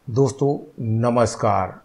दोस्तों नमस्कार।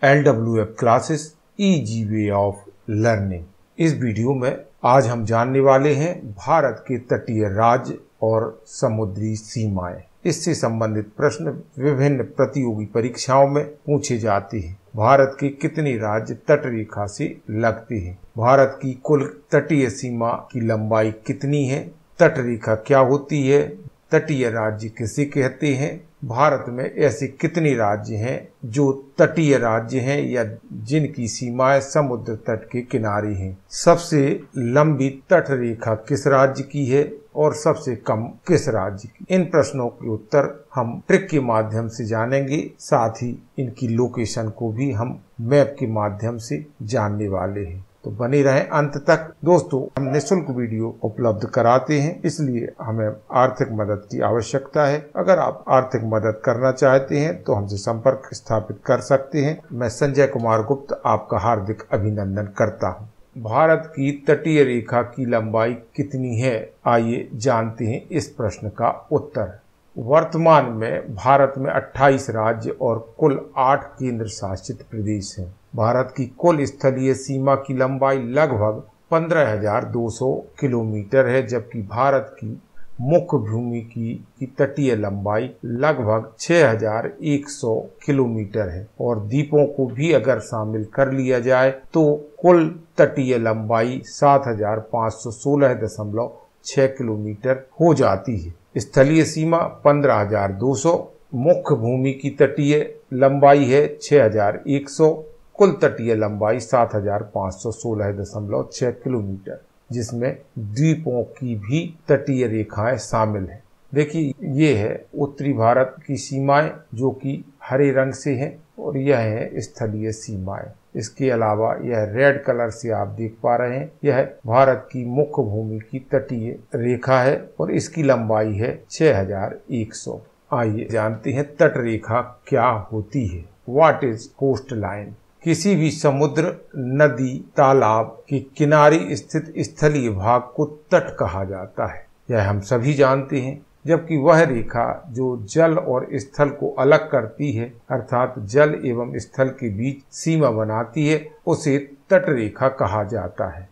LWF classes easy way of learning. इस वीडियो में आज हम जानने वाले हैं भारत के तटीय राज्य और समुद्री सीमाएं। इससे संबंधित प्रश्न विभिन्न प्रतियोगी परीक्षाओं में पूछे जाते हैं। भारत के कितने राज्य तट रेखा से लगते हैं? भारत की कुल तटीय सीमा की लंबाई कितनी है? तट रेखा क्या होती है? तटीय राज्य किसे कहते हैं? भारत में ऐसे कितने राज्य हैं जो तटीय राज्य हैं या जिनकी सीमाएं समुद्र तट के किनारे हैं? सबसे लंबी तट रेखा किस राज्य की है और सबसे कम किस राज्य की? इन प्रश्नों के उत्तर हम ट्रिक के माध्यम से जानेंगे, साथ ही इनकी लोकेशन को भी हम मैप के माध्यम से जानने वाले हैं। तो बने रहें अंत तक। दोस्तों, हम निःशुल्क वीडियो उपलब्ध कराते हैं, इसलिए हमें आर्थिक मदद की आवश्यकता है। अगर आप आर्थिक मदद करना चाहते हैं तो हमसे संपर्क स्थापित कर सकते हैं। मैं संजय कुमार गुप्त आपका हार्दिक अभिनंदन करता हूं। भारत की तटीय रेखा की लंबाई कितनी है? आइए जानते हैं इस प्रश्न का उत्तर। वर्तमान में भारत में 28 राज्य और कुल 8 केंद्र शासित प्रदेश हैं। भारत की कुल स्थलीय सीमा की लंबाई लगभग 15,200 किलोमीटर है, जबकि भारत की मुख्य भूमि की तटीय लंबाई लगभग 6,100 किलोमीटर है और द्वीपों को भी अगर शामिल कर लिया जाए तो कुल तटीय लंबाई 7,516.6 किलोमीटर हो जाती है। स्थलीय सीमा 15,200, मुख्य भूमि की तटीय लंबाई है 6,100, कुल तटीय लंबाई 7,516.6 किलोमीटर, जिसमें द्वीपों की भी तटीय रेखाएं शामिल हैं। देखिए, ये है उत्तरी भारत की सीमाएं जो कि हरे रंग से हैं और यह है स्थलीय सीमाएं। इसके अलावा यह रेड कलर से आप देख पा रहे हैं, यह भारत की मुख्य भूमि की तटीय रेखा है और इसकी लंबाई है 6,100। आइए जानते हैं तट रेखा क्या होती है। What is coast line? किसी भी समुद्र, नदी, तालाब के किनारे स्थित स्थलीय भाग को तट कहा जाता है। यह हम सभी जानते हैं। जबकि वह रेखा जो जल और स्थल को अलग करती है, अर्थात जल एवं स्थल के बीच सीमा बनाती है, उसे तट रेखा कहा जाता है।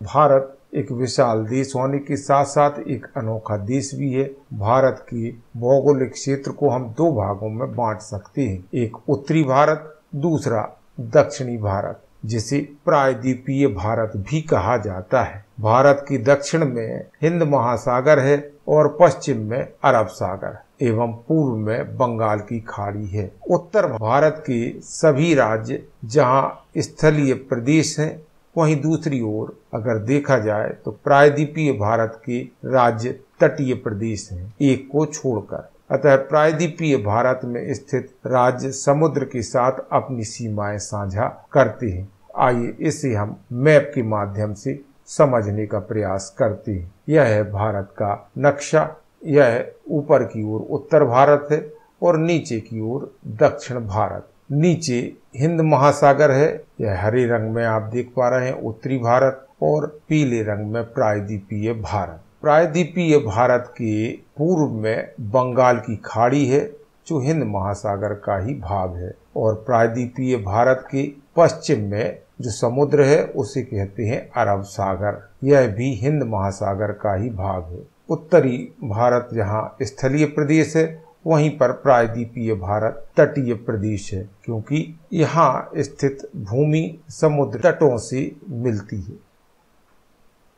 भारत एक विशाल देश होने के साथ साथ एक अनोखा देश भी है। भारत के भौगोलिक क्षेत्र को हम दो भागों में बांट सकते हैं, एक उत्तरी भारत, दूसरा दक्षिणी भारत, जिसे प्रायद्वीपीय भारत भी कहा जाता है। भारत के दक्षिण में हिंद महासागर है और पश्चिम में अरब सागर एवं पूर्व में बंगाल की खाड़ी है। उत्तर भारत के सभी राज्य जहां स्थलीय प्रदेश हैं, वहीं दूसरी ओर अगर देखा जाए तो प्रायद्वीपीय भारत के राज्य तटीय प्रदेश हैं, एक को छोड़कर। अतः प्रायद्वीपीय भारत में स्थित राज्य समुद्र के साथ अपनी सीमाएं साझा करते हैं। आइए इसे हम मैप के माध्यम से समझने का प्रयास करते हैं। यह है भारत का नक्शा। यह ऊपर की ओर उत्तर भारत है और नीचे की ओर दक्षिण भारत। नीचे हिंद महासागर है, यह हरे रंग में आप देख पा रहे हैं उत्तरी भारत, और पीले रंग में प्रायद्वीपीय भारत। प्रायद्वीपीय भारत के पूर्व में बंगाल की खाड़ी है जो हिंद महासागर का ही भाग है, और प्रायद्वीपीय भारत के पश्चिम में जो समुद्र है उसे कहते हैं अरब सागर, यह भी हिंद महासागर का ही भाग है। उत्तरी भारत जहाँ स्थलीय प्रदेश है, वहीं पर प्रायद्वीपीय भारत तटीय प्रदेश है, क्योंकि यहाँ स्थित भूमि समुद्र तटों से मिलती है।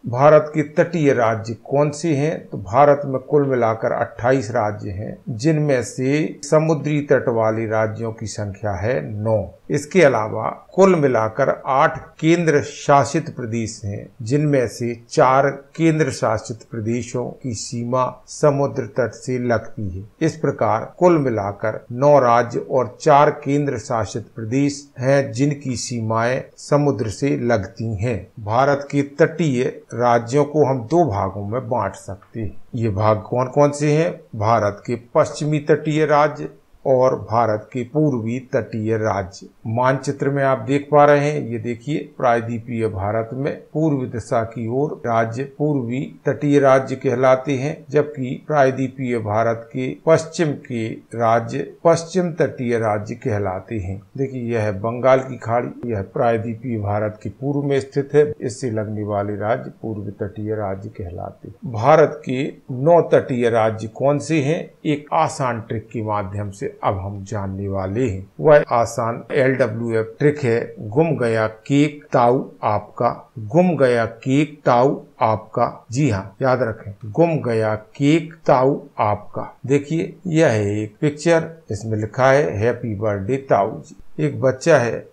भारत के तटीय राज्य कौन से हैं? तो भारत में कुल मिलाकर 28 राज्य हैं, जिनमें से समुद्री तट वाले राज्यों की संख्या है 9। इसके अलावा कुल मिलाकर 8 केंद्र शासित प्रदेश हैं, जिनमें से 4 केंद्र शासित प्रदेशों की सीमा समुद्र तट से लगती है। इस प्रकार कुल मिलाकर 9 राज्य और 4 केंद्र शासित प्रदेश हैं जिनकी सीमाएं समुद्र से लगती हैं। भारत के तटीय राज्यों को हम दो भागों में बांट सकते हैं। ये भाग कौन कौन से हैं? भारत के पश्चिमी तटीय राज्य और भारत के पूर्वी तटीय राज्य। मानचित्र में आप देख पा रहे हैं, ये देखिए प्रायद्वीपीय भारत में पूर्व दिशा की ओर राज्य पूर्वी तटीय राज्य कहलाते हैं, जबकि प्रायद्वीपीय भारत के पश्चिम के राज्य पश्चिम तटीय राज्य कहलाते हैं। देखिए यह है बंगाल की खाड़ी, यह प्रायद्वीपीय भारत के पूर्व में स्थित है, इससे लगने वाले राज्य पूर्व तटीय राज्य कहलाते हैं। भारत के 9 तटीय राज्य कौन से हैं, एक आसान ट्रिक के माध्यम से अब हम जानने वाले हैं। वह आसान LWF ट्रिक है, गुम गया केक ताऊ आपका। गुम गया केक ताऊ आपका, जी हाँ याद रखें, गुम गया केक ताऊ आपका। देखिए यह है एक पिक्चर, इसमें लिखा है हैप्पी बर्थडे ताऊ जी। एक बच्चा है,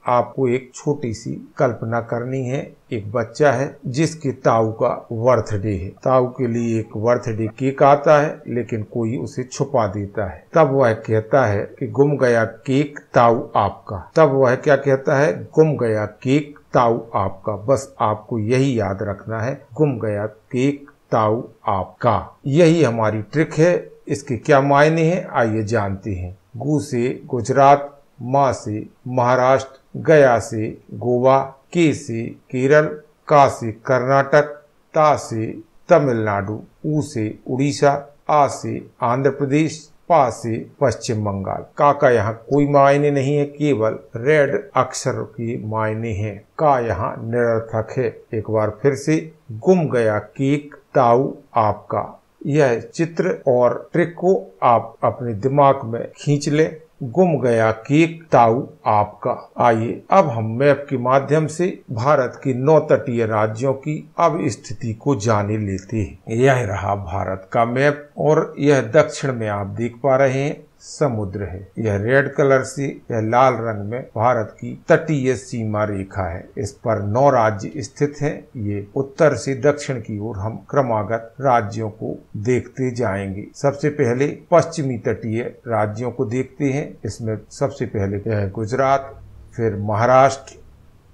आपको एक छोटी सी कल्पना करनी है। एक बच्चा है जिसके ताऊ का बर्थडे है। ताऊ के लिए एक बर्थडे केक आता है, लेकिन कोई उसे छुपा देता है। तब वह कहता है कि गुम गया केक ताऊ आपका। तब वह क्या कहता है, गुम गया केक ताऊ आपका। बस आपको यही याद रखना है, गुम गया केक ताऊ आपका। यही हमारी ट्रिक है। इसके क्या मायने हैं, आइए जानते हैं। गु से गुजरात, मा से महाराष्ट्र, गया से गोवा, के से केरल, का से कर्नाटक, ता से तमिलनाडु, ऊ से उड़ीसा, आ से आंध्र प्रदेश, पा से पश्चिम बंगाल। का यहाँ कोई मायने नहीं है, केवल रेड अक्षर के मायने हैं। का यहाँ निरर्थक है। एक बार फिर से, गुम गया केक ताऊ आपका। यह चित्र और ट्रिक को आप अपने दिमाग में खींच लें। गुम गया केक ताऊ आपका। आइए अब हम मैप के माध्यम से भारत के 9 तटीय राज्यों की अब स्थिति को जाने लेते हैं। यह रहा भारत का मैप और यह दक्षिण में आप देख पा रहे हैं समुद्र है। यह रेड कलर से, यह लाल रंग में भारत की तटीय सीमा रेखा है। इस पर 9 राज्य स्थित हैं। ये उत्तर से दक्षिण की ओर हम क्रमागत राज्यों को देखते जाएंगे। सबसे पहले पश्चिमी तटीय राज्यों को देखते हैं। इसमें सबसे पहले है गुजरात, फिर महाराष्ट्र,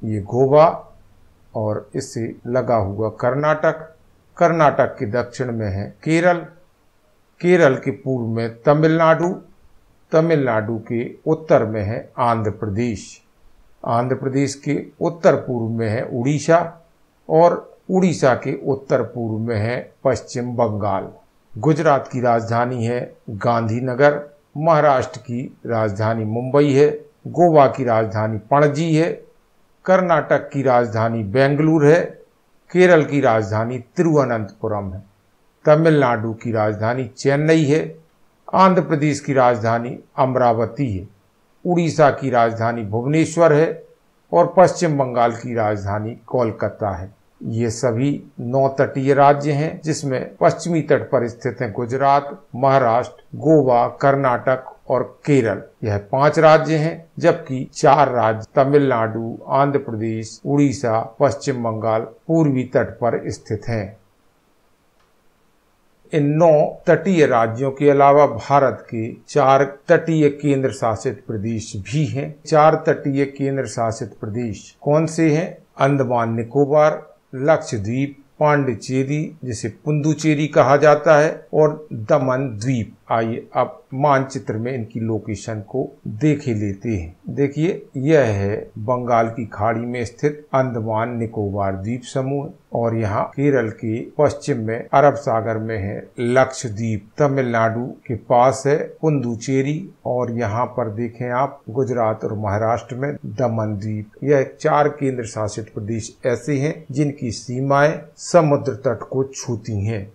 ये गोवा और इससे लगा हुआ कर्नाटक। कर्नाटक के दक्षिण में है केरल, केरल के पूर्व में तमिलनाडु, तमिलनाडु के उत्तर में है आंध्र प्रदेश, आंध्र प्रदेश के उत्तर पूर्व में है उड़ीसा और उड़ीसा के उत्तर पूर्व में है पश्चिम बंगाल। गुजरात की राजधानी है गांधीनगर, महाराष्ट्र की राजधानी मुंबई है, गोवा की राजधानी पणजी है, कर्नाटक की राजधानी बेंगलुरु है, केरल की राजधानी तिरुवनंतपुरम है, तमिलनाडु की राजधानी चेन्नई है, आंध्र प्रदेश की राजधानी अमरावती है, उड़ीसा की राजधानी भुवनेश्वर है और पश्चिम बंगाल की राजधानी कोलकाता है। ये सभी 9 तटीय राज्य हैं, जिसमें पश्चिमी तट पर स्थित हैं गुजरात, महाराष्ट्र, गोवा, कर्नाटक और केरल। यह 5 राज्य हैं, जबकि 4 राज्य तमिलनाडु, आंध्र प्रदेश, उड़ीसा, पश्चिम बंगाल पूर्वी तट पर स्थित हैं। इन 9 तटीय राज्यों के अलावा भारत के 4 तटीय केंद्र शासित प्रदेश भी हैं। 4 तटीय केंद्र शासित प्रदेश कौन से हैं? अंडमान निकोबार, लक्षद्वीप, पांडिचेरी जिसे पुदुचेरी कहा जाता है और दमन द्वीप। आइए अब मानचित्र में इनकी लोकेशन को देख ही लेते हैं। देखिए यह है बंगाल की खाड़ी में स्थित अंडमान निकोबार द्वीप समूह और यहाँ केरल के पश्चिम में अरब सागर में है लक्षद्वीप, तमिलनाडु के पास है पुदुचेरी और यहाँ पर देखें आप गुजरात और महाराष्ट्र में दमन द्वीप। यह 4 केंद्र शासित प्रदेश ऐसे हैं जिनकी सीमाएं समुद्र तट को छूती हैं।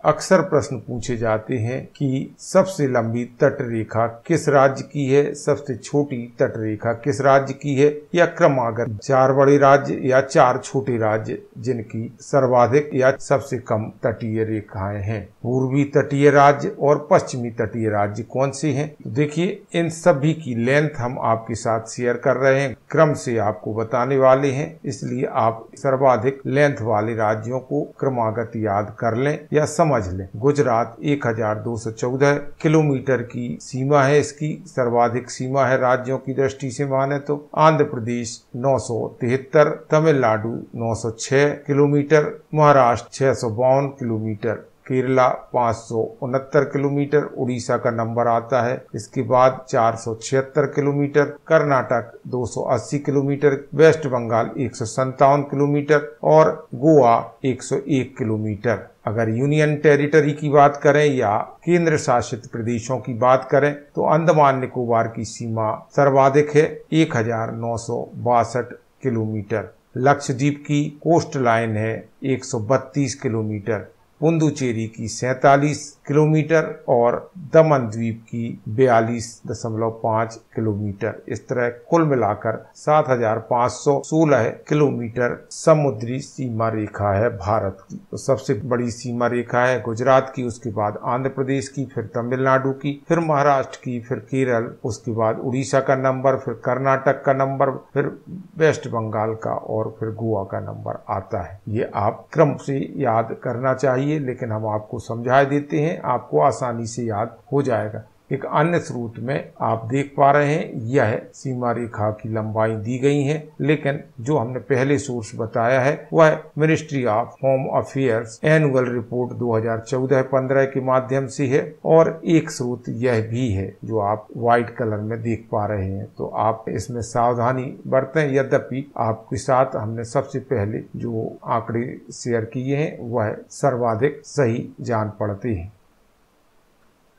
अक्सर प्रश्न पूछे जाते हैं कि सबसे लंबी तट रेखा किस राज्य की है, सबसे छोटी तट रेखा किस राज्य की है, या क्रमागत 4 बड़े राज्य या 4 छोटे राज्य जिनकी सर्वाधिक या सबसे कम तटीय रेखाएं हैं। पूर्वी तटीय राज्य और पश्चिमी तटीय राज्य कौन से हैं? तो देखिए इन सभी की लेंथ हम आपके साथ शेयर कर रहे हैं, क्रम से आपको बताने वाले हैं, इसलिए आप सर्वाधिक लेंथ वाले राज्यों को क्रमागत याद कर लें या समझ लें। गुजरात 1214 किलोमीटर की सीमा है, इसकी सर्वाधिक सीमा है राज्यों की दृष्टि से माने तो। Andhra Pradesh 973, Tamil Nadu 906 kilometre, Maharashtra 652 kilometre Kerala 569 kilometre, Orissa का नंबर आता है। इसके बाद 476 kilometre, Karnataka 280 kilometre, West Bengal 157 kilometre और गोवा 101 किलोमीटर। अगर यूनियन टेरिटरी की बात करें या केंद्र शासित प्रदेशों की बात करें तो अंडमान निकोबार की सीमा सर्वाधिक है 1962 किलोमीटर। लक्षद्वीप की कोस्ट लाइन है 132 किलोमीटर, पुडुचेरी की 47 किलोमीटर और दमन द्वीप की 42.5 किलोमीटर। इस तरह कुल मिलाकर 7,516 किलोमीटर समुद्री सीमा रेखा है भारत की। तो सबसे बड़ी सीमा रेखा है गुजरात की, उसके बाद आंध्र प्रदेश की, फिर तमिलनाडु की, फिर महाराष्ट्र की, फिर केरल, उसके बाद उड़ीसा का नंबर, फिर कर्नाटक का नंबर, फिर वेस्ट बंगाल का और फिर गोवा का नंबर आता है। ये आप क्रम से याद करना चाहिए, लेकिन हम आपको समझा देते हैं, आपको आसानी से याद हो जाएगा। एक अन्य स्रोत में आप देख पा रहे हैं यह सीमा रेखा की लंबाई दी गई है, लेकिन जो हमने पहले सोर्स बताया है वह ministry of home affairs annual report 2014-15 के माध्यम से है। और एक स्रोत यह भी है जो आप व्हाइट कलर में देख पा रहे हैं, तो आप इसमें सावधानी बरतें। यद्यपि आपके साथ हमने सबसे पहले जो आंकड़े शेयर किए हैं वह सर्वाधिक सही जान पड़ते हैं।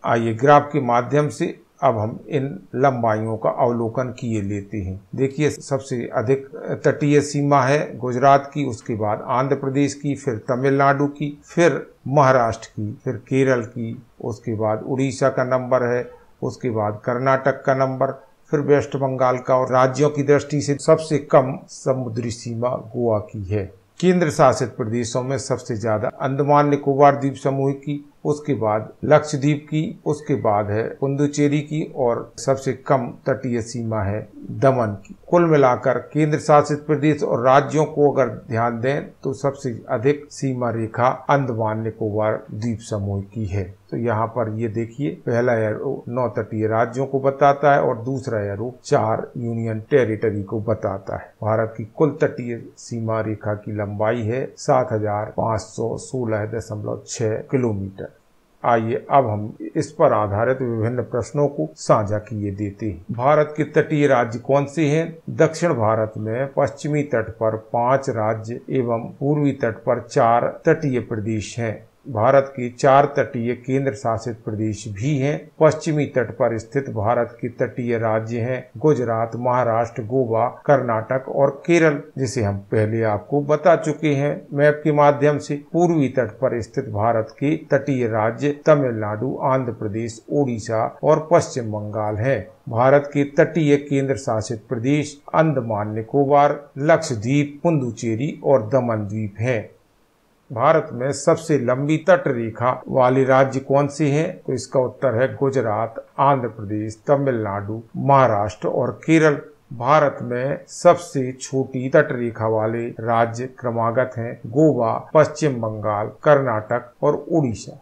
आइए ग्राफ के माध्यम से अब हम इन लंबाइयों का अवलोकन किए लेते हैं। देखिए, सबसे अधिक तटीय सीमा है गुजरात की, उसके बाद आंध्र प्रदेश की, फिर तमिलनाडु की, फिर महाराष्ट्र की, फिर केरल की, उसके बाद उड़ीसा का नंबर है, उसके बाद कर्नाटक का नंबर, फिर वेस्ट बंगाल का। और राज्यों की दृष्टि से सबसे कम समुद्री सीमा गोवा की है। केंद्र शासित प्रदेशों में सबसे ज्यादा अंडमान निकोबार द्वीप समूह की, उसके बाद लक्षद्वीप की, उसके बाद है पुडुचेरी की और सबसे कम तटीय सीमा है दमन की। कुल मिलाकर केंद्र शासित प्रदेश और राज्यों को अगर ध्यान दें तो सबसे अधिक सीमा रेखा अंडमान निकोबार द्वीप समूह की है। तो यहाँ पर ये देखिए, पहला एरो 9 तटीय राज्यों को बताता है और दूसरा एरो 4 यूनियन टेरिटरी को बताता है। भारत की कुल तटीय सीमा रेखा की लंबाई है 7,516.6 किलोमीटर। आइए अब हम इस पर आधारित विभिन्न प्रश्नों को साझा किए देते हैं। भारत के तटीय राज्य कौन से हैं? दक्षिण भारत में पश्चिमी तट पर 5 राज्य एवं पूर्वी तट पर 4 तटीय प्रदेश हैं। भारत के 4 तटीय केंद्र शासित प्रदेश भी हैं। पश्चिमी तट पर स्थित भारत के तटीय राज्य हैं गुजरात, महाराष्ट्र, गोवा, कर्नाटक और केरल, जिसे हम पहले आपको बता चुके हैं मैप के माध्यम से। पूर्वी तट पर स्थित भारत के तटीय राज्य तमिलनाडु, आंध्र प्रदेश, ओडिशा और पश्चिम बंगाल हैं। भारत के तटीय केंद्र शासित प्रदेश अंडमान निकोबार, लक्षद्वीप, पुडुचेरी और दमन द्वीप हैं। भारत में सबसे लंबी तट रेखा वाले राज्य कौन से हैं? तो इसका उत्तर है गुजरात, आंध्र प्रदेश, तमिलनाडु, महाराष्ट्र और केरल। भारत में सबसे छोटी तट रेखा वाले राज्य क्रमागत हैं गोवा, पश्चिम बंगाल, कर्नाटक और उड़ीसा।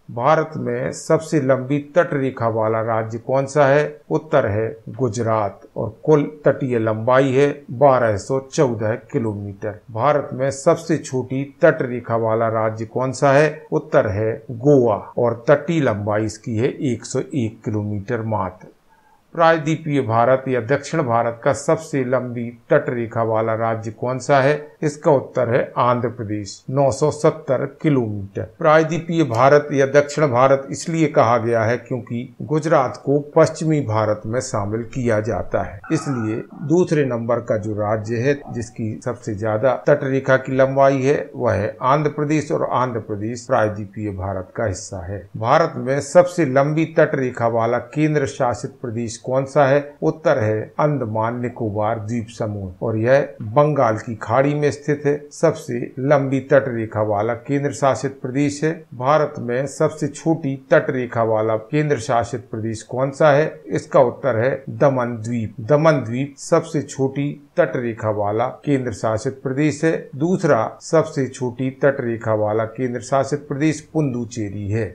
भारत में सबसे लंबी तट रेखा वाला राज्य कौन सा है? उत्तर है गुजरात और कुल तटीय लंबाई है 1214 किलोमीटर। भारत में सबसे छोटी तट रेखा वाला राज्य कौन सा है? उत्तर है गोवा और तटीय लंबाई इसकी है 101 किलोमीटर मात्र। प्रायद्वीपीय भारत या दक्षिण भारत का सबसे लंबी तट रेखा वाला राज्य कौन सा है? इसका उत्तर है आंध्र प्रदेश, 970 किलोमीटर। प्रायद्वीपीय भारत या दक्षिण भारत इसलिए कहा गया है क्योंकि गुजरात को पश्चिमी भारत में शामिल किया जाता है, इसलिए दूसरे नंबर का जो राज्य है जिसकी सबसे ज्यादा तट रेखा की लंबाई है वह है आंध्र प्रदेश और आंध्र प्रदेश प्रायद्वीपीय भारत का हिस्सा है। भारत में सबसे लंबी तट रेखा वाला केंद्र शासित प्रदेश कौन सा है? उत्तर है अंडमान निकोबार द्वीप समूह और यह बंगाल की खाड़ी में स्थित है। सबसे लंबी तट रेखा वाला केंद्र शासित प्रदेश है। भारत में सबसे छोटी तट रेखा वाला केंद्र शासित प्रदेश कौन सा है? इसका उत्तर है दमन द्वीप। दमन द्वीप सबसे छोटी तट रेखा वाला केंद्र शासित प्रदेश है। दूसरा सबसे छोटी तट रेखा वाला केंद्र शासित प्रदेश पुडुचेरी है।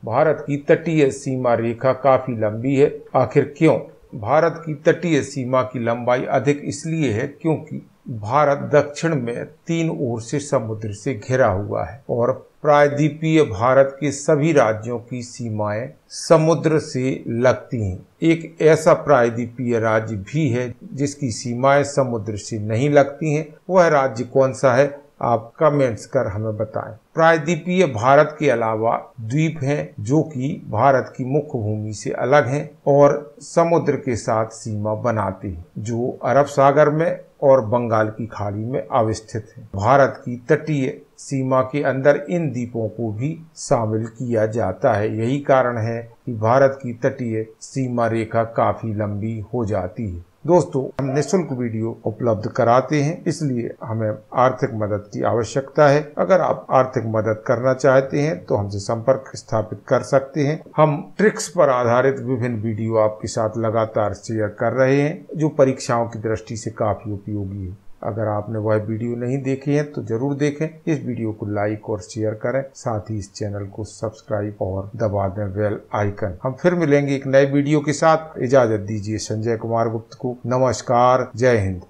भारत की तटीय सीमा रेखा काफी लंबी है। आखिर क्यों? भारत की तटीय सीमा की लंबाई अधिक इसलिए है क्योंकि भारत दक्षिण में 3 ओर से समुद्र से घिरा हुआ है और प्रायद्वीपीय भारत के सभी राज्यों की सीमाएं समुद्र से लगती हैं। एक ऐसा प्रायद्वीपीय राज्य भी है जिसकी सीमाएं समुद्र से नहीं लगती हैं। वह राज्य कौन सा है, आप कमेंट्स कर हमें बताएं। प्रायद्वीपीय भारत के अलावा द्वीप हैं जो कि भारत की मुख्य भूमि से अलग हैं और समुद्र के साथ सीमा बनाते हैं, जो अरब सागर में और बंगाल की खाड़ी में अवस्थित है। भारत की तटीय सीमा के अंदर इन द्वीपों को भी शामिल किया जाता है। यही कारण है कि भारत की तटीय सीमा रेखा काफी लंबी हो जाती है। दोस्तों, हम निःशुल्क वीडियो उपलब्ध कराते हैं, इसलिए हमें आर्थिक मदद की आवश्यकता है। अगर आप आर्थिक मदद करना चाहते हैं तो हमसे संपर्क स्थापित कर सकते हैं। हम ट्रिक्स पर आधारित विभिन्न वीडियो आपके साथ लगातार शेयर कर रहे हैं जो परीक्षाओं की दृष्टि से काफी उपयोगी है। अगर आपने वह वीडियो नहीं देखे हैं तो जरूर देखें। इस वीडियो को लाइक और शेयर करें, साथ ही इस चैनल को सब्सक्राइब और दबा दें बेल आइकन। हम फिर मिलेंगे एक नए वीडियो के साथ। इजाजत दीजिए संजय कुमार गुप्त को। नमस्कार, जय हिंद।